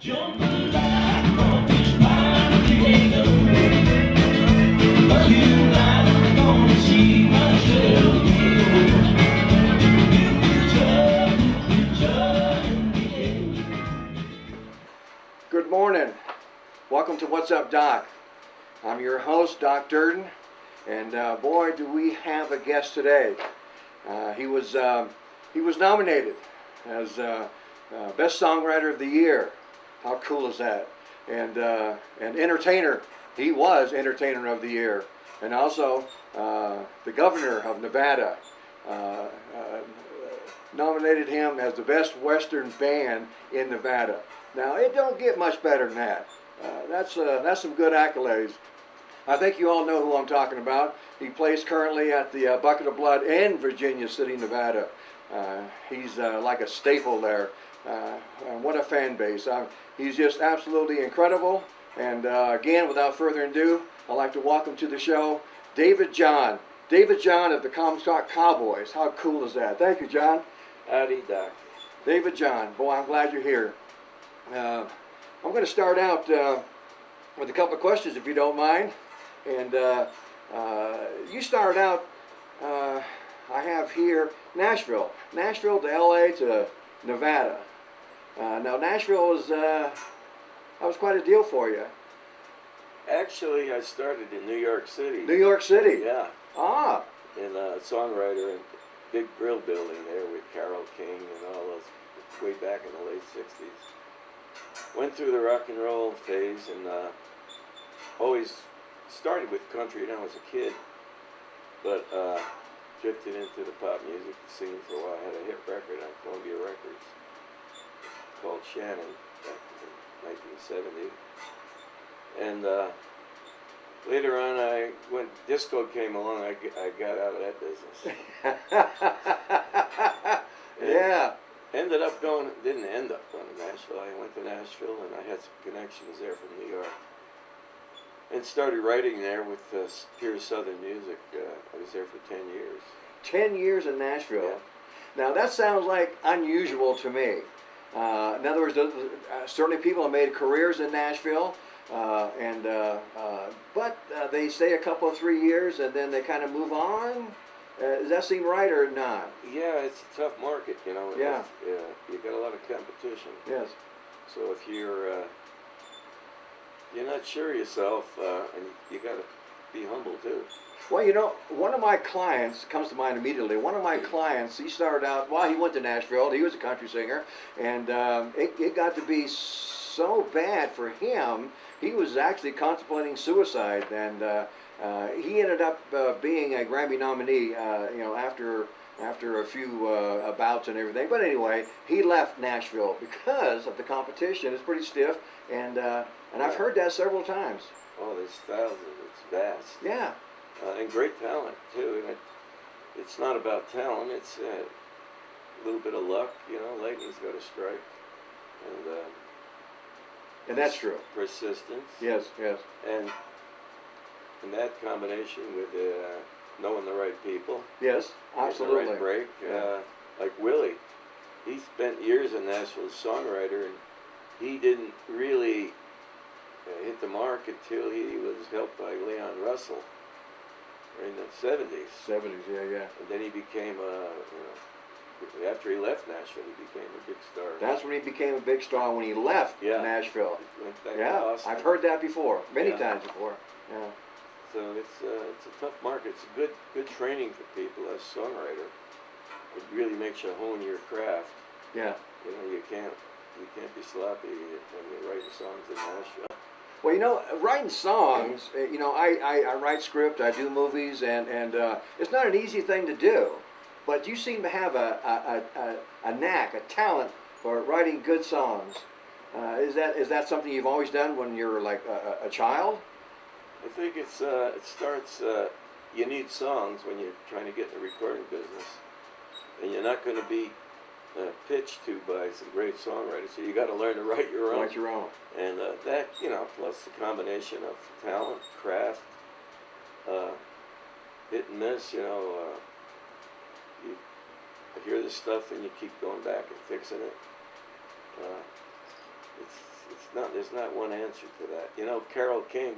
Good morning. Welcome to What's Up, Doc. I'm your host, Doc Durden, and boy, do we have a guest today. He was nominated as Best Songwriter of the Year. How cool is that? And entertainer. He was Entertainer of the Year, and also the Governor of Nevada nominated him as the best Western band in Nevada. Now, it don't get much better than that. That's some good accolades. I think you all know who I'm talking about. He plays currently at the Bucket of Blood in Virginia City, Nevada. He's like a staple there. And what a fan base. He's just absolutely incredible. And again, without further ado, I'd like to welcome to the show David John. David John of the Comstock Cowboys. How cool is that? Thank you, John. Howdy, Doc. David John. Boy, I'm glad you're here. I'm going to start out with a couple of questions, if you don't mind. And you started out, I have here, Nashville to LA to Nevada. Now, Nashville was, that was quite a deal for you. Actually, I started in New York City. New York City? Yeah. Ah. In a songwriter in big grill building there with Carole King and all those, way back in the late 60s. Went through the rock and roll phase and always started with country when I was a kid, but drifted into the pop music scene for a while. I had a hit record on Columbia Records called Shannon back in 1970. And later on, when disco came along, I got out of that business. Yeah. Didn't end up going to Nashville. I went to Nashville and I had some connections there from New York. And started writing there with pure Southern music. I was there for 10 years. 10 years in Nashville. Yeah. Now that sounds like unusual to me. In other words, certainly people have made careers in Nashville, but they stay a couple of 3 years and then they kind of move on. Does that seem right or not? Yeah, it's a tough market, you know. Yeah. You got a lot of competition. Yes. So if you're not sure of yourself, and you got to be humble too. Well, you know, one of my clients comes to mind immediately. One of my clients, he started out, well, he went to Nashville. He was a country singer, and it got to be so bad for him. He was actually contemplating suicide, and he ended up being a Grammy nominee, after a few bouts and everything. But anyway, he left Nashville because of the competition. It's pretty stiff, and I've heard that several times. Oh, there's thousands. It's vast. Yeah. And great talent too. And it's not about talent. It's a little bit of luck. You know, lightning's got to strike, and that's true. Persistence. Yes, yes. And that combination with knowing the right people. Yes, absolutely. The right break. Yeah. Like Willie, he spent years in Nashville as a songwriter, and he didn't really hit the mark until he was helped by Leon Russell in the 70s. 70s, yeah. And then he became after he left Nashville, he became a big star. That's when he became a big star, when he left Nashville. Went back to Yeah, Austin. I've heard that before, many times before. Yeah. So it's a tough market. It's a good training for people as a songwriter. It really makes you hone your craft. Yeah. You know, you can't be sloppy when you're writing songs in Nashville. Well, you know, writing songs, you know, I write script, I do movies, and it's not an easy thing to do. But you seem to have a knack, a talent for writing good songs. Is that something you've always done when you're like a child? I think it starts. You need songs when you're trying to get in the recording business, and you're not going to be pitched to by some great songwriters. So you got to learn to write your own. Write your own. And that, you know, plus the combination of talent, craft, hit and miss. You know, you hear this stuff and you keep going back and fixing it. there's not one answer to that. You know, Carole King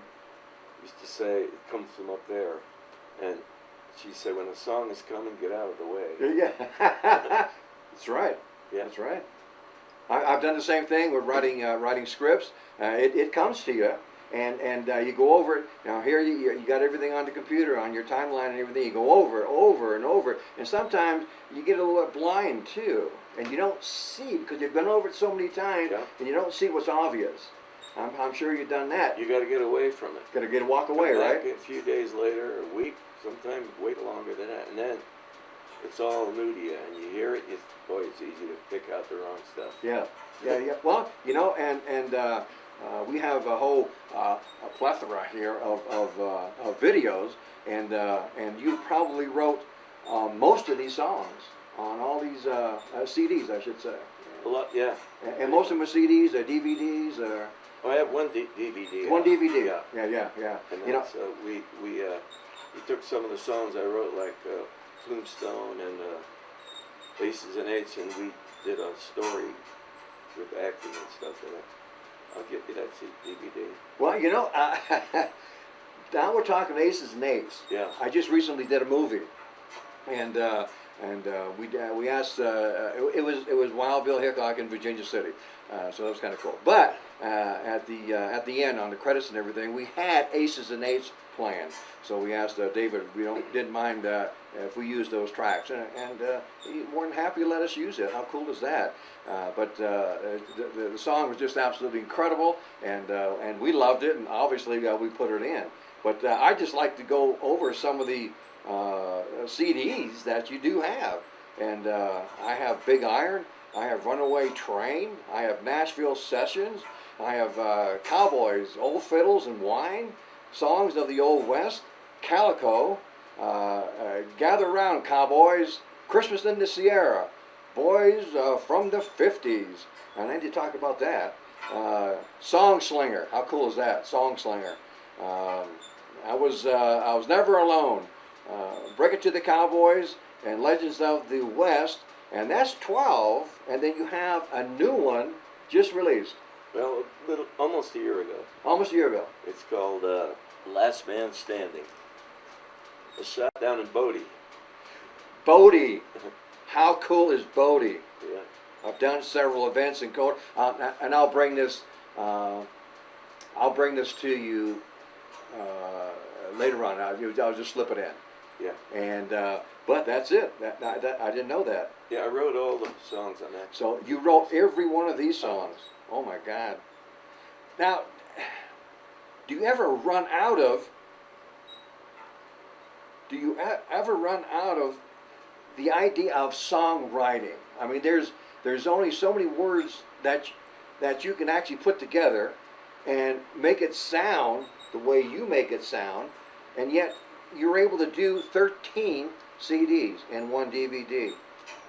used to say, it comes from up there, and she said, when a song is coming, get out of the way. Yeah, that's right. Yeah. That's right. I've done the same thing with writing scripts. It comes to you, and you go over it. Now here you got everything on the computer, on your timeline and everything. You go over and over, and sometimes you get a little bit blind too, and you don't see because you've been over it so many times, Yeah. and you don't see what's obvious. I'm sure you've done that. You got to get away from it. Got to walk away, Come right? back a few days later, or a week, sometimes wait longer than that, and then it's all new to you, and you hear it. Boy, it's easy to pick out the wrong stuff. Yeah. Well, you know, and we have a whole a plethora here of videos, and you probably wrote most of these songs on all these CDs, I should say. A lot, yeah. And most of them are CDs, or DVDs, or. Oh, I have one DVD. One DVD. Yeah. Yeah. And You know, that's, we took some of the songs I wrote, like Tombstone and Aces and Eights, and we did a story with acting and stuff in it. I'll get you that DVD. well, you know, now we're talking Aces and Eights. Yeah. I just recently did a movie, and we asked. It was Wild Bill Hickok in Virginia City, so that was kind of cool. But at the end, on the credits and everything, we had Aces and Eights playing. So we asked David if we didn't mind if we used those tracks, and he more than happy to let us use it. How cool is that? But the song was just absolutely incredible, and we loved it, and obviously we put it in. But I'd just like to go over some of the CDs that you do have, and I have Big Iron, I have Runaway Train, I have Nashville Sessions, I have Cowboys, Old Fiddles and Wine, Songs of the Old West, Calico, Gather Round Cowboys, Christmas in the Sierra, Boys from the 50s, and I need to talk about that. Song Slinger, how cool is that? Song Slinger. I was never alone. Break It to the Cowboys and Legends of the West, and that's 12. And then you have a new one just released. Well, almost a year ago. Almost a year ago. It's called Last Man Standing. It was shot down in Bodie. Bodie. How cool is Bodie? Yeah. I've done several events in Code, and I'll bring this. I'll bring this to you later on. I'll just slip it in. Yeah. And but that's it. I didn't know that. Yeah, I wrote all the songs on that. So you wrote every one of these songs. Oh my God. Now, do you ever run out of? Do you ever run out of the idea of songwriting? I mean, there's only so many words that you can actually put together and make it sound the way you make it sound, and yet you're able to do 13 CDs and one DVD.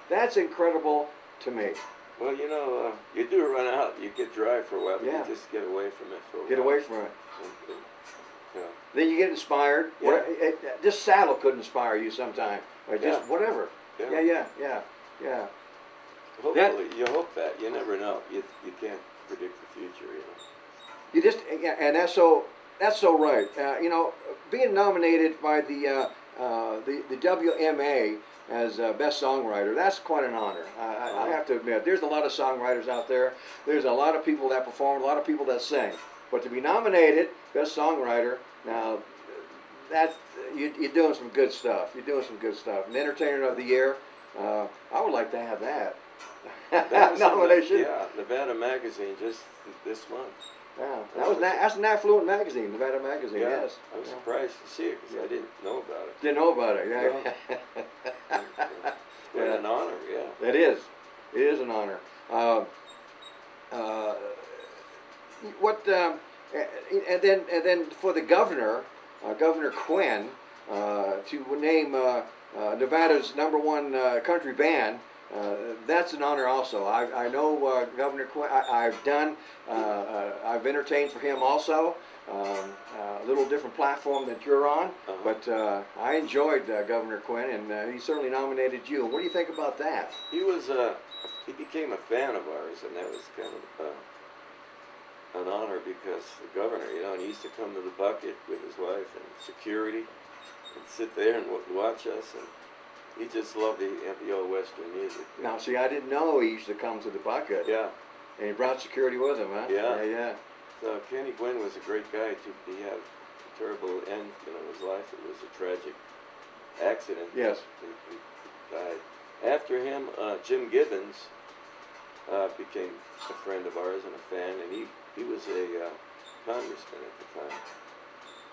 That's incredible to me. Well, you know, you do run out. You get dry for a while, but Yeah. you just get away from it for a while. Get away from it. Yeah. Then you get inspired. Yeah. This saddle could inspire you sometime, or just Yeah. whatever. Yeah. Yeah. Hopefully, you hope that. You never know. You can't predict the future, you know. You just, and that's so right. You know, being nominated by the WMA as best songwriter, that's quite an honor. I have to admit, there's a lot of songwriters out there. There's a lot of people that perform, a lot of people that sing. But to be nominated best songwriter, now that's you're doing some good stuff. You're doing some good stuff. And Entertainer of the Year, I would like to have that. That was nomination. Nevada Magazine just this month. Yeah, that's an affluent magazine, Nevada Magazine. Yeah, Yes. I was surprised to see it because I didn't know about it. Didn't know about it. Yeah. What an honor, yeah. It is. It is an honor. And then for the governor, Governor Quinn, to name Nevada's #1 country band. That's an honor also. I know Governor Quinn. I've entertained for him also. A little different platform that you're on, but I enjoyed Governor Quinn, and he certainly nominated you. What do you think about that? He became a fan of ours, and that was kind of an because the governor, you know, and he used to come to the bucket with his wife and security and sit there and watch us, and he just loved the old Western music. Now, see, I didn't know he used to come to the bucket. Yeah. And he brought security with him, huh? Yeah. Yeah. So Kenny Gwynn was a great guy too. He had a terrible end, you know, in his life. It was a tragic accident. Yes. He died. After him, Jim Gibbons became a friend of ours and a fan, and he was a congressman at the time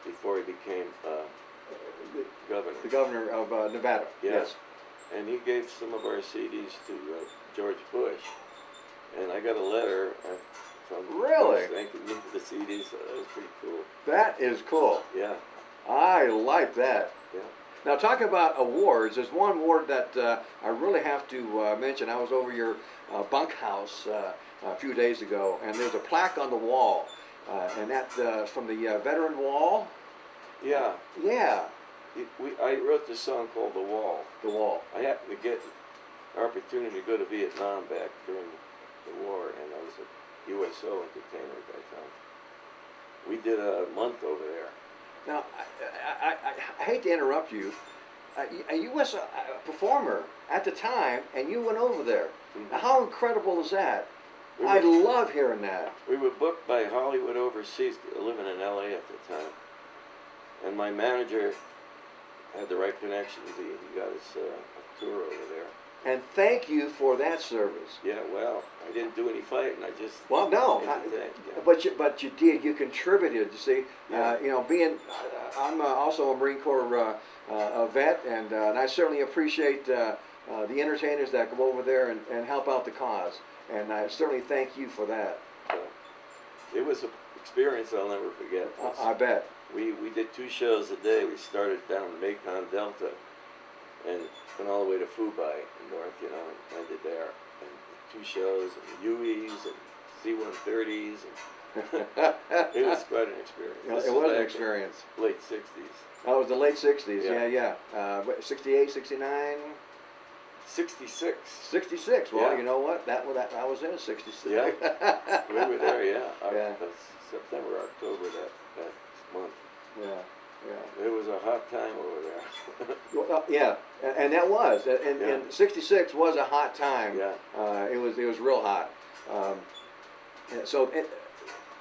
before he became governor. The governor of Nevada. Yeah. Yes. And he gave some of our CDs to George Bush, and I got a letter from Really? Bush thanking me for the CDs. So that was pretty cool. That is cool. Yeah. I like that. Yeah. Now, talking about awards, there's one award that I really have to mention. I was over your bunkhouse a few days ago, and there's a plaque on the wall, and that's from the Veteran Wall. Yeah. Yeah. I wrote this song called The Wall. The Wall. I happened to get an opportunity to go to Vietnam back during the war, and I was a USO entertainer at that time. We did a month over there. Now, I hate to interrupt you. You was a performer at the time, and you went over there. Mm-hmm. Now, how incredible is that? I love hearing that. We were booked by Hollywood Overseas, living in LA at the time. And my manager had the right connections. He got us a tour over there. And thank you for that service. Yeah, well, I didn't do any fighting. I just well, no, but you did. You contributed. You see, yeah. You know, being I'm also a Marine Corps a vet, and I certainly appreciate the entertainers that come over there and help out the cause. And I certainly thank you for that. It was an experience I'll never forget. I bet. We did 2 shows a day. We started down in Mekong Delta and went all the way to Fubai in north, you know, and ended there. And 2 shows, and UEs and C-130s. And it was quite an experience. You know, it was an experience. Late 60s. That was the late 60s, yeah. 68, 69? 66. 66, well, yeah. You know what? That was in 66. Yeah, we were there, yeah. Yeah. September, October that month. Yeah, yeah. It was a hot time over there. Well, yeah, and that was, and yeah. 66 was a hot time. Yeah. It was real hot.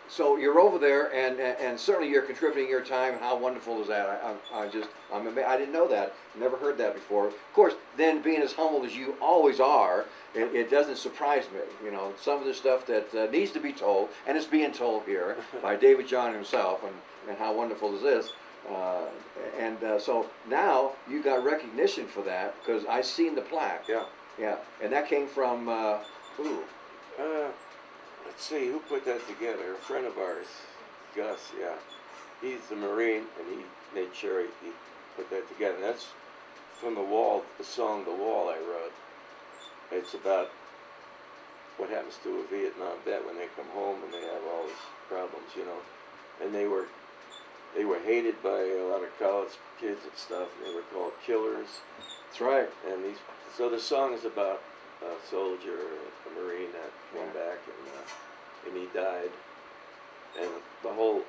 So you're over there, and certainly you're contributing your time. How wonderful is that? I'm amazed. I didn't know that. Never heard that before. Of course, then being as humble as you always are, it doesn't surprise me. You know, some of the stuff that needs to be told, and it's being told here by David John himself, and how wonderful is this. So now you got recognition for that because I seen the plaque. Yeah. Yeah, and that came from who? Let's see, who put that together? A friend of ours, Gus, yeah. He's a Marine, and he made sure he put that together. And that's from The Wall, the song The Wall I wrote. It's about what happens to a Vietnam vet when they come home and they have all these problems, you know. And they were hated by a lot of college kids and stuff, and they were called killers. That's right. And so the song is about a soldier, a Marine that came back and he died. And the whole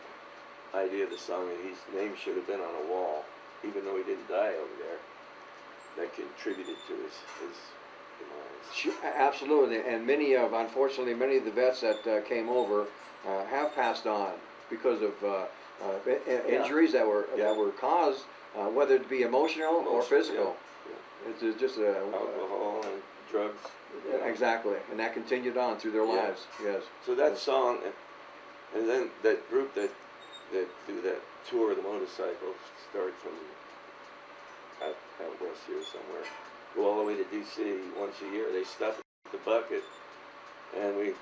idea of the song is his name should have been on a wall, even though he didn't die over there. That contributed to his demise. Sure, absolutely, and unfortunately, many of the vets that came over have passed on because of injuries that were caused, whether it be emotional or physical. Yeah. It's just alcohol and drugs. Exactly, and that continued on through their lives. Yes. So that song, and then that group that do that tour of the motorcycles start from out west here somewhere, go all the way to D.C. once a year. They stop at the bucket, and we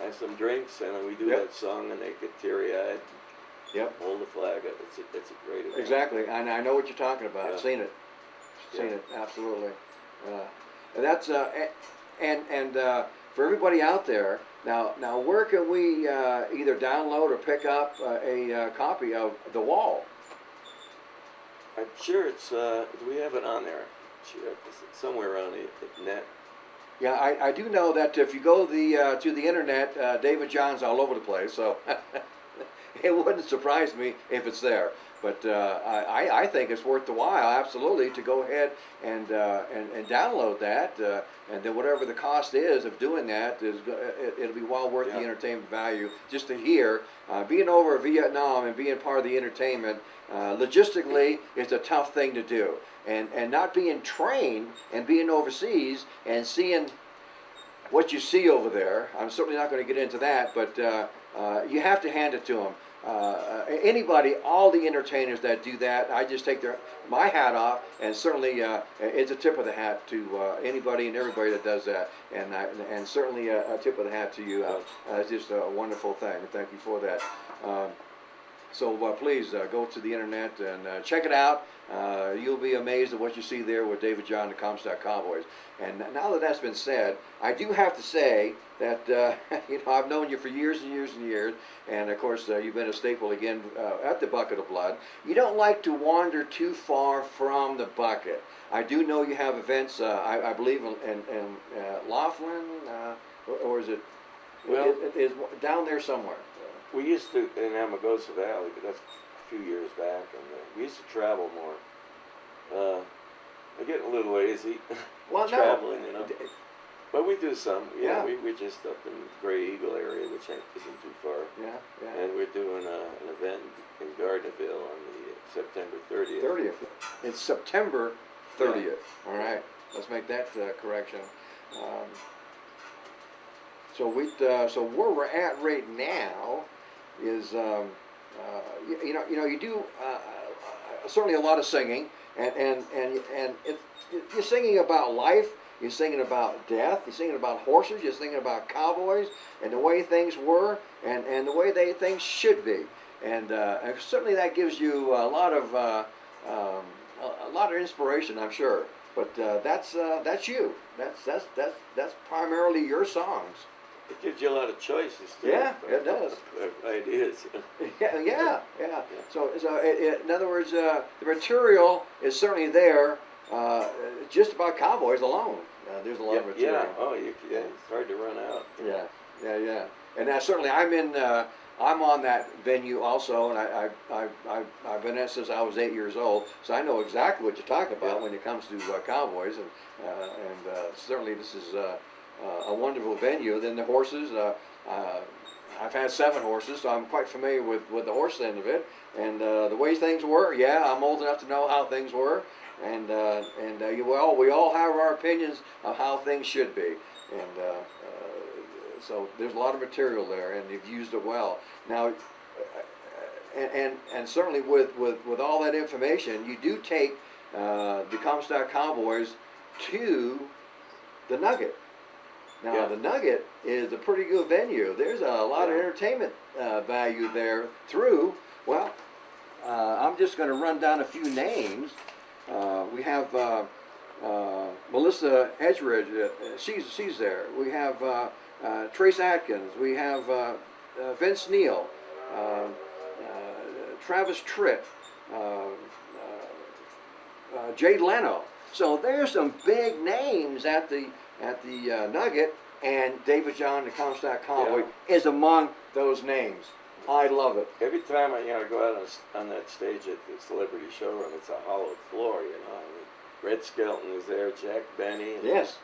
have some drinks, and we do that song, and they get teary-eyed. Yep. Hold the flag up. It's a great event. Exactly, and I know what you're talking about. Yeah. I've seen it. Seen it, absolutely. And that's for everybody out there. Now, where can we either download or pick up a copy of The Wall? I'm sure it's. Do we have it on there? Sure, it's somewhere on the net. Yeah, I do know that if you go to the internet, David John's all over the place, so it wouldn't surprise me if it's there. But I think it's worth the while, absolutely, to go ahead and download that, and then whatever the cost is of doing that it'll be well worth the entertainment value just to hear. Being over Vietnam and being part of the entertainment, logistically, it's a tough thing to do, and not being trained and being overseas and seeing what you see over there. I'm certainly not going to get into that, but you have to hand it to them. Anybody, all the entertainers that do that, I just take my hat off, and certainly it's a tip of the hat to anybody and everybody that does that, and certainly a tip of the hat to you. It's just a wonderful thing. Thank you for that. So please go to the internet and check it out. You'll be amazed at what you see there with David John and the Comstock Cowboys. And now that that's been said, I do have to say that I've known you for years and years and years, and of course you've been a staple again at the Bucket of Blood. You don't like to wander too far from the bucket. I do know you have events. I believe in Laughlin, or is it? Well, it is down there somewhere. We used to in Amargosa Valley, but that's a few years back, and we used to travel more. I get a little lazy traveling, you know. But we do some. Yeah, we're just up in Gray Eagle area, which isn't too far. Yeah, yeah. And we're doing an event in Gardnerville on the September 30th. 30th. It's September 30th. Yeah. All right. Let's make that correction. So where we're at right now is you do certainly a lot of singing, and you're singing about life, you're singing about death, you're singing about horses, you're singing about cowboys and the way things were and the way things should be, and certainly that gives you a lot of inspiration, I'm sure. But that's you. That's primarily your songs. It gives you a lot of choices too. Yeah, it does. Ideas. Yeah. So in other words, the material is certainly there. Just about cowboys alone, there's a lot of material. Yeah. Oh, it's hard to run out. Yeah. And certainly, I'm on that venue also, and I've been at since I was 8 years old, so I know exactly what you're talking about when it comes to cowboys, and certainly this is a wonderful venue. Then the horses, I've had 7 horses, so I'm quite familiar with the horse end of it, and the way things were. Yeah, I'm old enough to know how things were, and we all have our opinions of how things should be, and so there's a lot of material there, and you've used it well. Now, and certainly with all that information, you do take the Comstock Cowboys to the Nugget. Now, the Nugget is a pretty good venue. There's a lot of entertainment value there through, well, I'm just going to run down a few names. We have Melissa Edgeridge, she's there. We have Trace Atkins. We have Vince Neil, Travis Tritt, Jay Leno. So there's some big names at the Nugget, and David John, the Comstock Cowboy, is among those names. I love it. Every time I go out on that stage at the Celebrity Showroom, it's a hollowed floor, you know. I mean, Red Skelton is there, Jack Benny. Yes.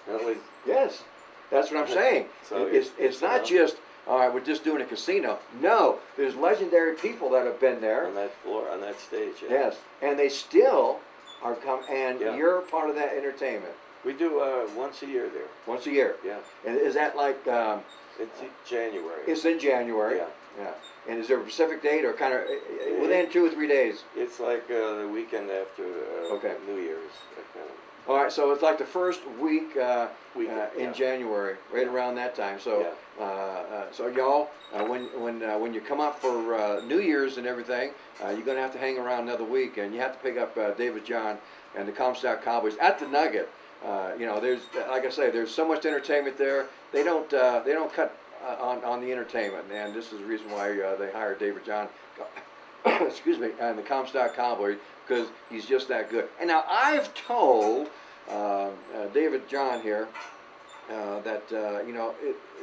Yes. That's what I'm saying. So it's not just, all right, we're just doing a casino. No, there's legendary people that have been there. On that floor, on that stage. Yeah. Yes. And they still are and you're part of that entertainment. We do once a year there. Once a year? Yeah. And is that like... it's in January. It's in January? Yeah. And is there a specific date or kind of within 2 or 3 days? It's like the weekend after New Year's. All right, so it's like the first week in January, right around that time. So, so y'all, when you come up for New Year's and everything, you're going to have to hang around another week, and you have to pick up David John and the Comstock Cowboys at the Nugget. There's, like I say, there's so much entertainment there. They don't cut on the entertainment, and this is the reason why they hired David John, excuse me, and the Comstock Cowboys, because he's just that good. And now I've told David John here you know,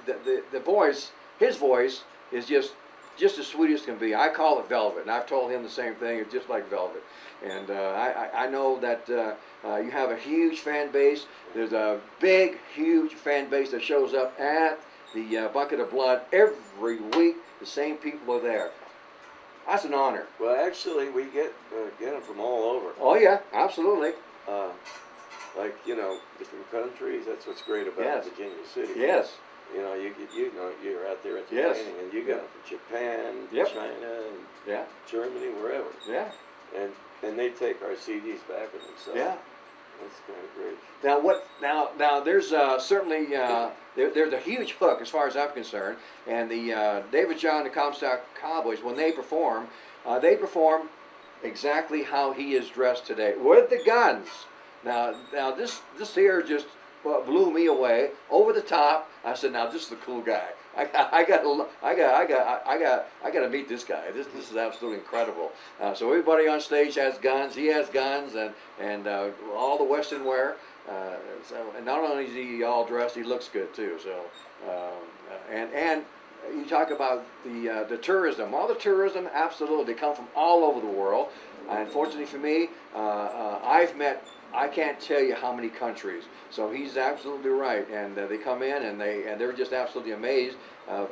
the voice, his voice is just as sweet as can be. I call it velvet, and I've told him the same thing. It's just like velvet. And I know that you have a huge fan base. There's a big, huge fan base that shows up at the Bucket of Blood every week. The same people are there. That's an honor. Well, actually, we get them from all over. Oh yeah, absolutely. Like, you know, different countries. That's what's great about Yes. Virginia City. Yes. You know, you're out there entertaining, Yes. and you got them from Japan, Yep. China, and Yeah. Germany, wherever. Yeah. And they take our CDs back with themselves. Yeah. That's kind of great. Now what? Now there's certainly there's a huge hook as far as I'm concerned, and the David John and the Comstock Cowboys, when they perform exactly how he is dressed today with the guns. Now this here just blew me away, over the top. I said, now this is the cool guy. I got to meet this guy. This is absolutely incredible. So everybody on stage has guns. He has guns, and all the Western wear. And not only is he all dressed, he looks good too. So and you talk about the tourism. All the tourism, absolutely, they come from all over the world. Unfortunately for me, I've met, I can't tell you how many countries. So he's absolutely right, and they come in and they're just absolutely amazed of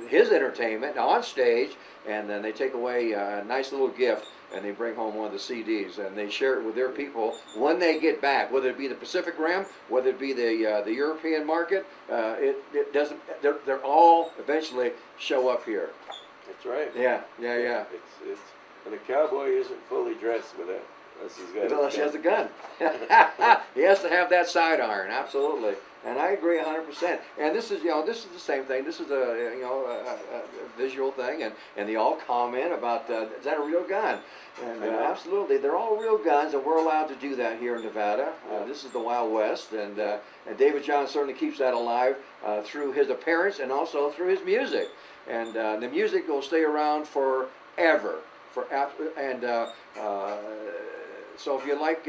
his entertainment on stage, and then they take away a nice little gift and they bring home one of the CDs and they share it with their people when they get back, whether it be the Pacific Rim, whether it be the European market. It doesn't. They're all eventually show up here. That's right. Yeah. It's and the cowboy isn't fully dressed with that. Unless he has a gun. He has to have that sidearm, absolutely. And I agree 100%. And this is the same thing. This is a visual thing, and they all comment about is that a real gun? And absolutely, they're all real guns, and we're allowed to do that here in Nevada. This is the Wild West, and David John certainly keeps that alive through his appearance and also through his music. And the music will stay around forever. So if you like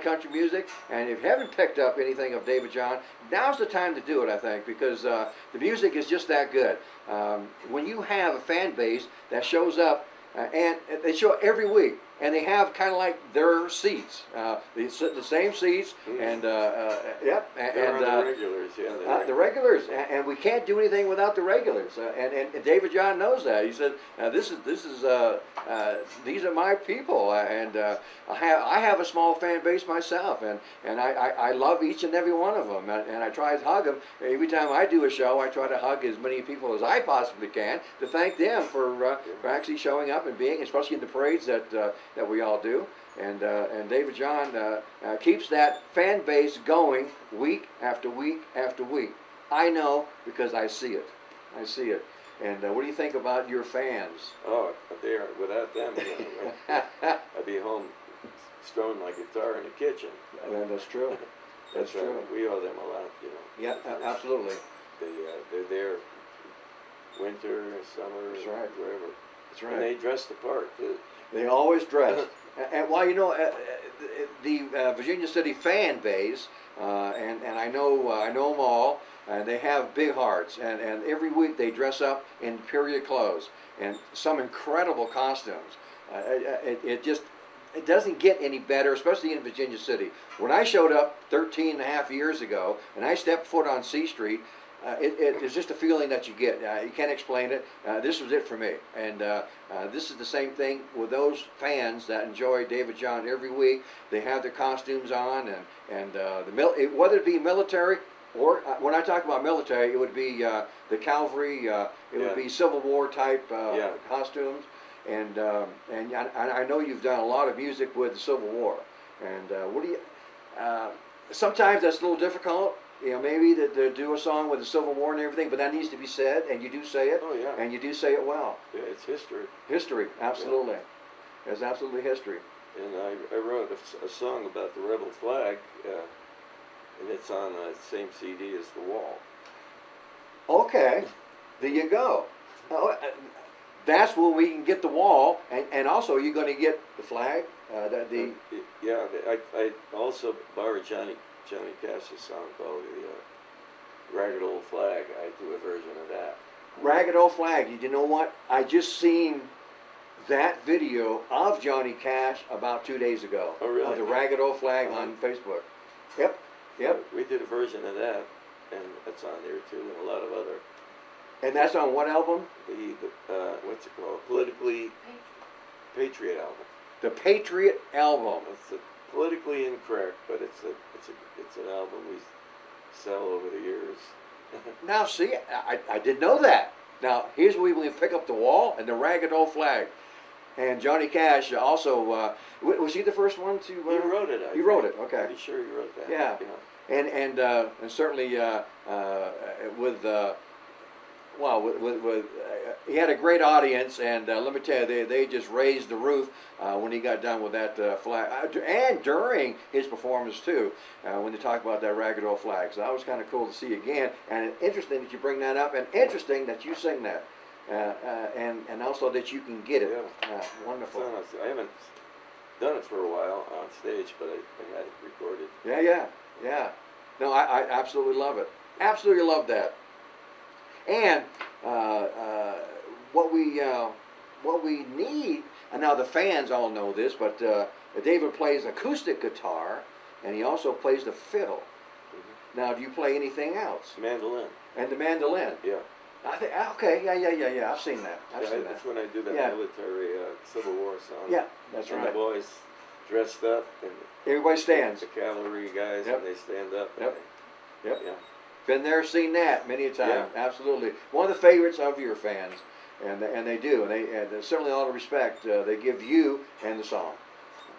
country music, and if you haven't picked up anything of David John, now's the time to do it, I think, because the music is just that good. When you have a fan base that shows up, and they show up every week, and they have kind of like their seats. They sit in the same seats, and yep, and the regulars, the regulars, and we can't do anything without the regulars. And David John knows that. He said, "This is these are my people," and I have a small fan base myself, and I love each and every one of them, and I try to hug them every time I do a show. I try to hug as many people as I possibly can to thank them for actually showing up and being, especially in the parades that we all do. And David John keeps that fan base going week after week after week. I know because I see it. I see it. And what do you think about your fans? Oh, without them, I'd be home strumming my guitar in the kitchen. That's true. That's true. We owe them a lot, Yeah, absolutely. They're there winter, summer, That's right. wherever. That's right. And they dress the part too. They always dress. And well, the Virginia City fan base, and I know them all, and they have big hearts, and every week they dress up in period clothes and some incredible costumes. It doesn't get any better, especially in Virginia City. When I showed up 13 and a half years ago, and I stepped foot on C Street, it's just a feeling that you get. You can't explain it. This was it for me. And this is the same thing with those fans that enjoy David John every week. They have their costumes on, and whether it be military, or when I talk about military, it would be the cavalry, it would be Civil War type costumes. And I know you've done a lot of music with the Civil War. And what do you? Sometimes that's a little difficult. Maybe to do a song with the Civil War and everything, but that needs to be said, and you do say it. Oh, yeah. And you do say it well. Yeah, it's history. History, absolutely. Yeah. It's absolutely history. And I wrote a song about the rebel flag, and it's on the same CD as The Wall. Okay, there you go. That's where we can get The Wall, and also you're going to get the flag. I also borrowed Johnny Cash's song called Ragged Old Flag, I do a version of that. Ragged Old Flag. You know what? I just seen that video of Johnny Cash about 2 days ago. Oh, really? Of the Ragged Old Flag on Facebook. Yep. Yep. We did a version of that, and it's on there too, and a lot of other. And that's on what album? The what's it called? Politically Patriot album. The Patriot album. It's a politically incorrect, but it's an album we sell over the years. Now, see, I didn't know that. Now, here's where we pick up the wall and the Ragged Old Flag. And Johnny Cash also, was he the first one to? He wrote it. You wrote it, okay. Pretty sure he wrote that. Yeah. And certainly with he had a great audience, and let me tell you, they just raised the roof when he got done with that flag, and during his performance too, when they talk about that Ragged Old Flag. So that was kind of cool to see again, and interesting that you bring that up, and interesting that you sing that, and also that you can get it. Yeah. Wonderful. I haven't done it for a while on stage, but I had it recorded. Yeah. No, I absolutely love it. Absolutely love that. And what we need, and now the fans all know this, but David plays acoustic guitar, and he also plays the fiddle. Mm-hmm. Now, do you play anything else? Mandolin. And the mandolin. Yeah. I think okay. Yeah. I've seen that. I've seen that. That's when I do that military Civil War song. Yeah, that's right. And the boys dressed up, and everybody stands. The cavalry guys, and they stand up. Yep. Yeah. Been there, seen that many a time. Yeah. Absolutely. One of the favorites of your fans, and they do, and certainly all the respect they give you and the song.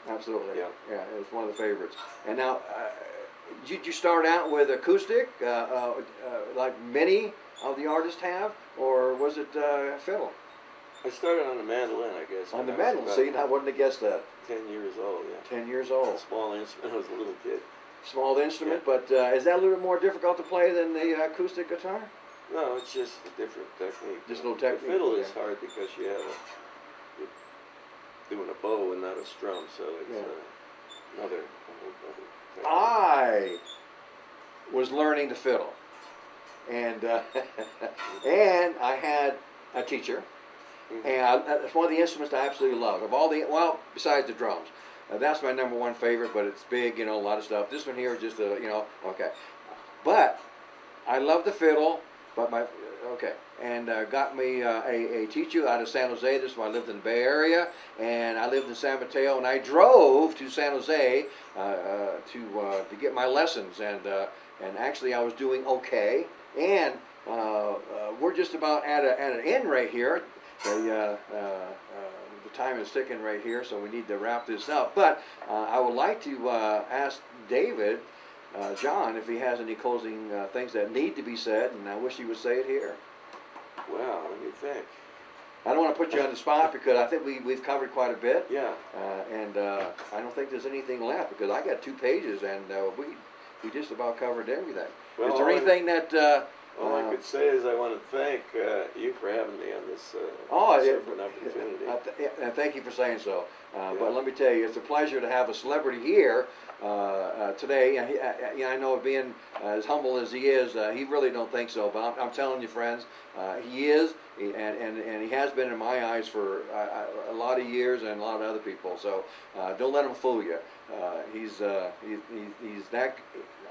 Absolutely. Yeah. It's one of the favorites. And now, did you start out with acoustic, like many of the artists have, or was it fiddle? I started on the mandolin, I guess. On the mandolin. See, I wouldn't have guessed that. 10 years old. Yeah. 10 years old. A small instrument. I was a little kid. Small instrument, but is that a little bit more difficult to play than the acoustic guitar? No, it's just a different technique. Just a little technique. The fiddle is hard because you're doing a bow and not a strum, so it's another technique. I was learning the fiddle, and and I had a teacher, and it's one of the instruments I absolutely love. Of all the, besides the drums. That's my number one favorite, but it's big, a lot of stuff. This one here is just okay. But I love the fiddle, but and got me a teacher out of San Jose. This is when I lived in the Bay Area, and I lived in San Mateo, and I drove to San Jose to get my lessons, and actually I was doing okay, and we're just about at an end right here. The time is ticking right here, so we need to wrap this up. But I would like to ask David, John, if he has any closing things that need to be said, and I wish he would say it here. Well, let me think. I don't want to put you on the spot because I think we've covered quite a bit. Yeah. And I don't think there's anything left because I got 2 pages and we just about covered everything. Well, is there anything that... all I could say is I want to thank you for having me on this opportunity. And thank you for saying so. But let me tell you, it's a pleasure to have a celebrity here today. And I know being as humble as he is, he really don't think so. But I'm telling you, friends, he is, and he has been in my eyes for a lot of years and a lot of other people. So don't let him fool you. He's that.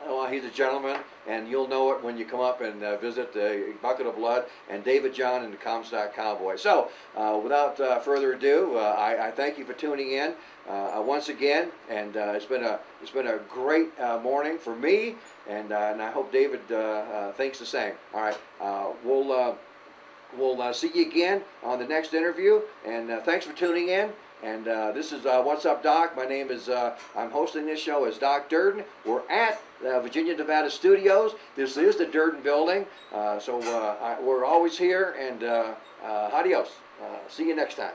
Well, he's a gentleman, and you'll know it when you come up and visit the Bucket of Blood and David John and the Comstock Cowboys. So, without further ado, I thank you for tuning in once again, and it's been a great morning for me, and I hope David thinks the same. All right, we'll see you again on the next interview, and thanks for tuning in. And this is What's Up, Doc. My name is, I'm hosting this show as Doc Durden. We're at Virginia, Nevada Studios. This is the Durden building. So we're always here, and adios. See you next time.